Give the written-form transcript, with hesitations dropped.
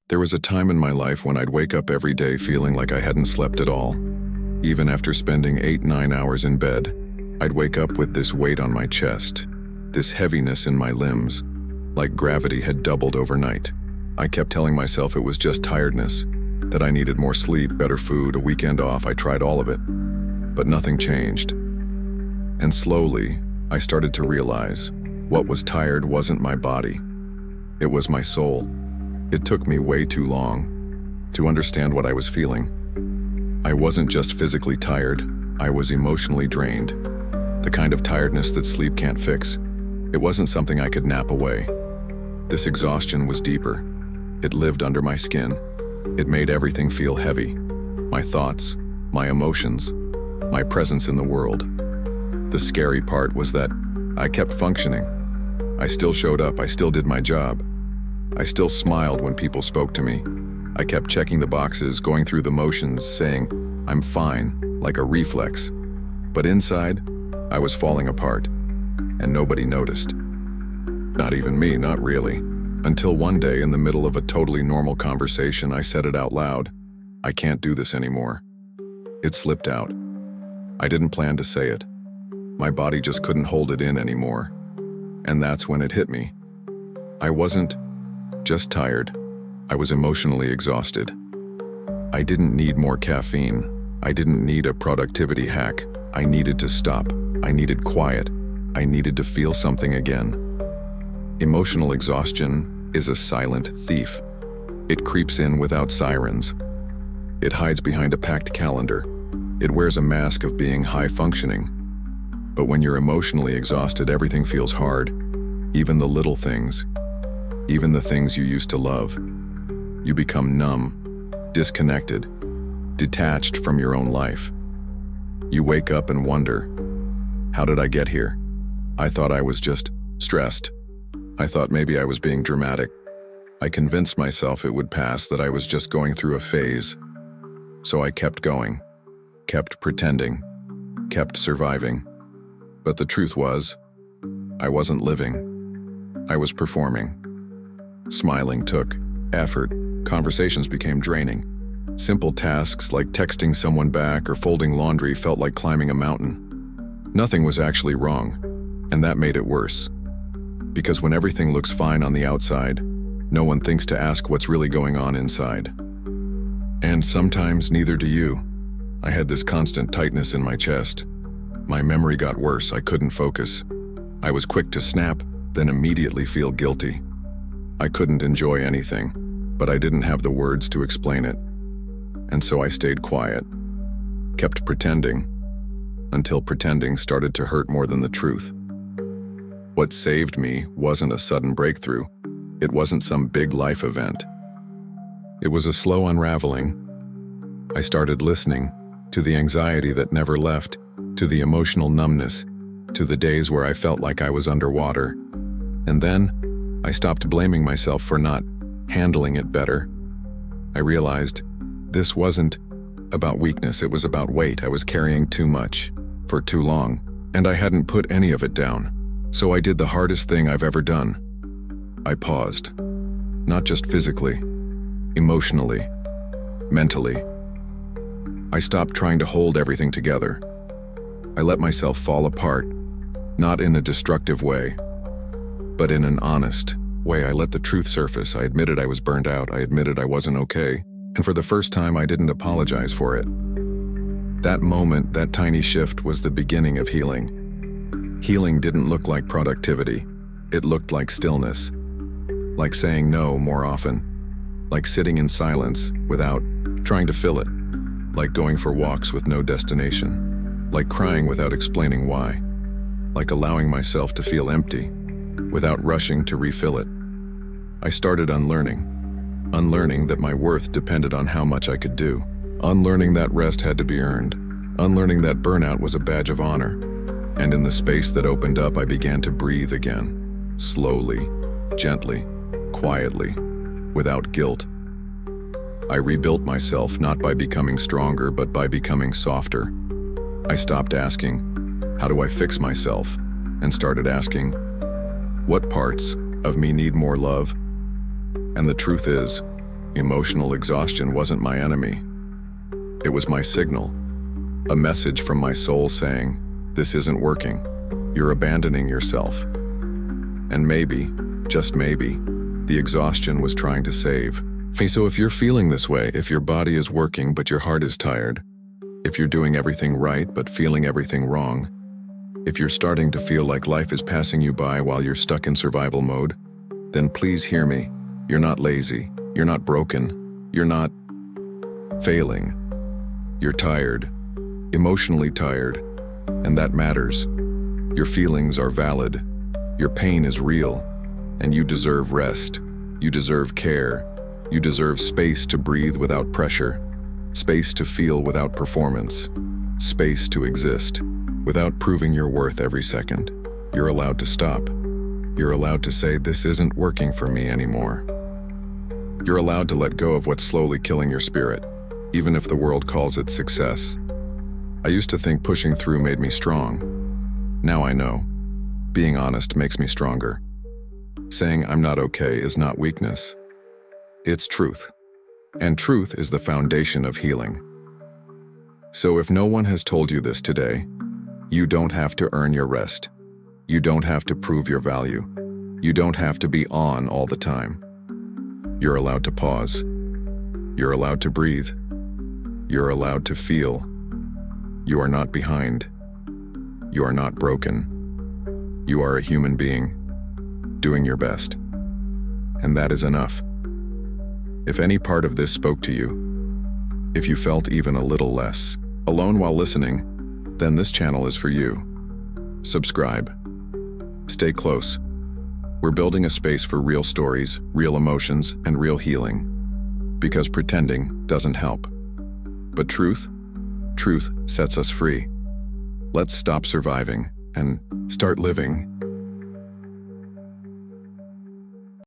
There was a time in my life when I'd wake up every day feeling like I hadn't slept at all. Even after spending 8-9 hours in bed, I'd wake up with this weight on my chest, this heaviness in my limbs, like gravity had doubled overnight. I kept telling myself it was just tiredness, that I needed more sleep, better food, a weekend off. I tried all of it, but nothing changed. And slowly, I started to realize what was tired wasn't my body. It was my soul. It took me way too long to understand what I was feeling. I wasn't just physically tired, I was emotionally drained. The kind of tiredness that sleep can't fix. It wasn't something I could nap away. This exhaustion was deeper. It lived under my skin. It made everything feel heavy. My thoughts, my emotions, my presence in the world. The scary part was that I kept functioning. I still showed up, I still did my job. I still smiled when people spoke to me. I kept checking the boxes, going through the motions, saying, "I'm fine," like a reflex. But inside, I was falling apart, and nobody noticed. Not even me, not really. Until one day, in the middle of a totally normal conversation, I said it out loud. "I can't do this anymore." It slipped out. I didn't plan to say it. My body just couldn't hold it in anymore. And that's when it hit me. I wasn't just tired. I was emotionally exhausted. I didn't need more caffeine. I didn't need a productivity hack. I needed to stop. I needed quiet. I needed to feel something again. Emotional exhaustion is a silent thief. It creeps in without sirens. It hides behind a packed calendar. It wears a mask of being high functioning. But when you're emotionally exhausted, everything feels hard. Even the little things. Even the things you used to love. You become numb, disconnected, detached from your own life. You wake up and wonder, how did I get here? I thought I was just stressed. I thought maybe I was being dramatic. I convinced myself it would pass, that I was just going through a phase. So I kept going, kept pretending, kept surviving. But the truth was, I wasn't living. I was performing. Smiling took effort. Conversations became draining. Simple tasks like texting someone back or folding laundry felt like climbing a mountain. Nothing was actually wrong, and that made it worse. Because when everything looks fine on the outside, no one thinks to ask what's really going on inside. And sometimes neither do you. I had this constant tightness in my chest. My memory got worse, I couldn't focus. I was quick to snap, then immediately feel guilty. I couldn't enjoy anything, but I didn't have the words to explain it. And so I stayed quiet, kept pretending, until pretending started to hurt more than the truth. What saved me wasn't a sudden breakthrough. It wasn't some big life event. It was a slow unraveling. I started listening to the anxiety that never left, to the emotional numbness, to the days where I felt like I was underwater. And then, I stopped blaming myself for not handling it better. I realized this wasn't about weakness, it was about weight. I was carrying too much, for too long, and I hadn't put any of it down. So I did the hardest thing I've ever done. I paused. Not just physically, emotionally, mentally. I stopped trying to hold everything together. I let myself fall apart, not in a destructive way, but in an honest way. I let the truth surface. I admitted I was burned out. I admitted I wasn't okay. And for the first time, I didn't apologize for it. That moment, that tiny shift, was the beginning of healing. Healing didn't look like productivity. It looked like stillness. Like saying no more often. Like sitting in silence without trying to fill it. Like going for walks with no destination. Like crying without explaining why. Like allowing myself to feel empty without rushing to refill it. I started unlearning. Unlearning that my worth depended on how much I could do. Unlearning that rest had to be earned. Unlearning that burnout was a badge of honor. And in the space that opened up, I began to breathe again. Slowly, gently, quietly, without guilt. I rebuilt myself not by becoming stronger, but by becoming softer. I stopped asking, how do I fix myself? And started asking, what parts of me need more love? And the truth is, Emotional exhaustion wasn't my enemy. It was my signal, a message from my soul saying, "This isn't working. You're abandoning yourself." And maybe, just maybe, the exhaustion was trying to save. So if you're feeling this way, if your body is working but your heart is tired, if you're doing everything right but feeling everything wrong, if you're starting to feel like life is passing you by while you're stuck in survival mode, then please hear me. You're not lazy. You're not broken. You're not failing. You're tired, emotionally tired, and that matters. Your feelings are valid. Your pain is real, and you deserve rest. You deserve care. You deserve space to breathe without pressure, space to feel without performance, space to exist without proving your worth every second. You're allowed to stop. You're allowed to say, "This isn't working for me anymore." You're allowed to let go of what's slowly killing your spirit, even if the world calls it success. I used to think pushing through made me strong. Now I know. Being honest makes me stronger. Saying I'm not okay is not weakness. It's truth. And truth is the foundation of healing. So if no one has told you this today, you don't have to earn your rest. You don't have to prove your value. You don't have to be on all the time. You're allowed to pause. You're allowed to breathe. You're allowed to feel. You are not behind. You are not broken. You are a human being, doing your best. And that is enough. If any part of this spoke to you, if you felt even a little less alone while listening, then this channel is for you. Subscribe. Stay close. We're building a space for real stories, real emotions, and real healing. Because pretending doesn't help. But truth sets us free. Let's stop surviving and start living.